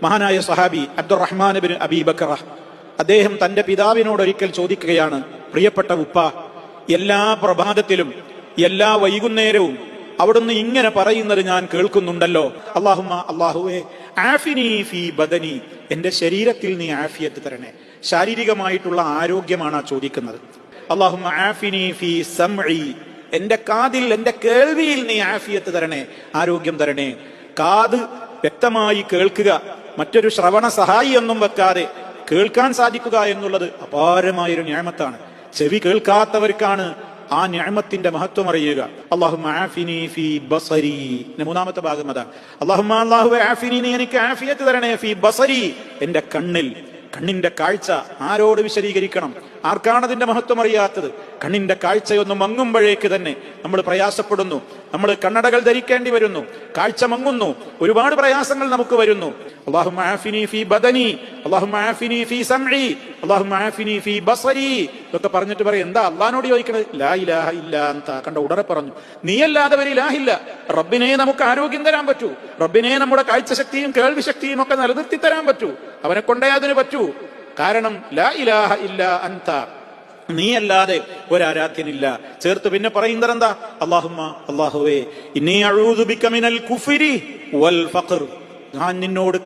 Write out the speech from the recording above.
മഹാനായ സഹാബി Abdulrahman bin അബീ ബക്കറ അദ്ദേഹം തന്റെ പിതാവിനോട് ഒരിക്കൽ ചോദിക്കുകയാണ്, പ്രിയപ്പെട്ട ഉപ്പ, എല്ലാ പ്രഭാതത്തിലും എല്ലാ വൈകുന്നേരവും അവിടുന്ന് ഇങ്ങനെ പറയുന്നത് ഞാൻ കേൾക്കുന്നുണ്ടല്ലോ, അല്ലാഹുവേ ആഫിനി ഫീ ബദനി, എന്റെ ശരീരത്തിൽ നീ ആഫിയത്ത് തരണേ. ശാരീരികമായിട്ടുള്ള ആരോഗ്യമാണ് ചോദിക്കുന്നത്. അല്ലാഹുമ്മ ആഫിനി ഫീ സമഇ, എന്റെ കാതിൽ എന്റെ കേൾവിയിൽ നീ ആഫിയത്ത് തരണേ, ആരോഗ്യം തരണേ. കാത് വ്യക്തമായി കേൾക്കുക, മറ്റൊരു ശ്രവണ സഹായി ഒന്നും വെക്കാതെ കേൾക്കാൻ സാധിക്കുക എന്നുള്ളത് അപാരമായൊരു നിഅമത്താണ്. ചെവി കേൾക്കാത്തവർക്കാണ് ആ നിഅമത്തിന്റെ മഹത്വം അറിയുക. അല്ലാഹുമ്മ ആഫിനി ഫീ ബസരി, മൂന്നാമത്തെ ഭാഗം അതാണ്. അല്ലാഹുവേ ആഫിനി, നീ എനിക്ക് ആഫിയത്ത് തരണേ ഫീ ബസരി, എന്റെ കണ്ണിൽ. കണ്ണിന്റെ കാഴ്ച ആരോട് വിശദീകരിക്കണം? ആർക്കാണതിന്റെ മഹത്വം അറിയാത്തത്? കണ്ണിന്റെ കാഴ്ചയൊന്ന് മങ്ങുമ്പോഴേക്ക് തന്നെ നമ്മൾ പ്രയാസപ്പെടുന്നു, നമ്മൾ കണ്ണടകൾ ധരിക്കേണ്ടി വരുന്നു, കാഴ്ച മങ്ങുന്നു, ഒരുപാട് പ്രയാസങ്ങൾ നമുക്ക് വരുന്നു. അല്ലാഹുമ്മ ആഫിനി ഫീ ബദനി, അല്ലാഹുമ്മ ആഫിനി ഫീ സമഇ, അല്ലാഹുമ്മ ആഫിനി ഫീ ബസരി ഇതൊക്കെ പറഞ്ഞിട്ട് പറയും, എന്താ അള്ളാഹിനോട് ചോദിക്കണത്? ലാ ഇലാഹ ഇല്ലാ അൻത. കണ്ട, ഉടനെ പറഞ്ഞു, നീയല്ലാതെ ഒരു ഇലാഹില്ല. റബ്ബിനെ നമുക്ക് ആരോഗ്യം തരാൻ പറ്റൂ, റബ്ബിനെ നമ്മുടെ കാഴ്ചശക്തിയും കേൾവി ശക്തിയും ഒക്കെ നിലനിർത്തി തരാൻ പറ്റൂ, അവനെ കൊണ്ടേ അതിന് പറ്റൂ. കാരണം ലാ ഇലാഹ ഇല്ലാ അൻത, നീയല്ലാതെ ഒരാരാധ്യനില്ല. ചേർത്ത് പിന്നെ പറയുന്നത് എന്താ? അല്ലാഹുവേ ഇന്നി അഊദു ബിക മിനൽ കുഫ്രി വൽ ഫഖർ, ഞാൻ നിന്നോട്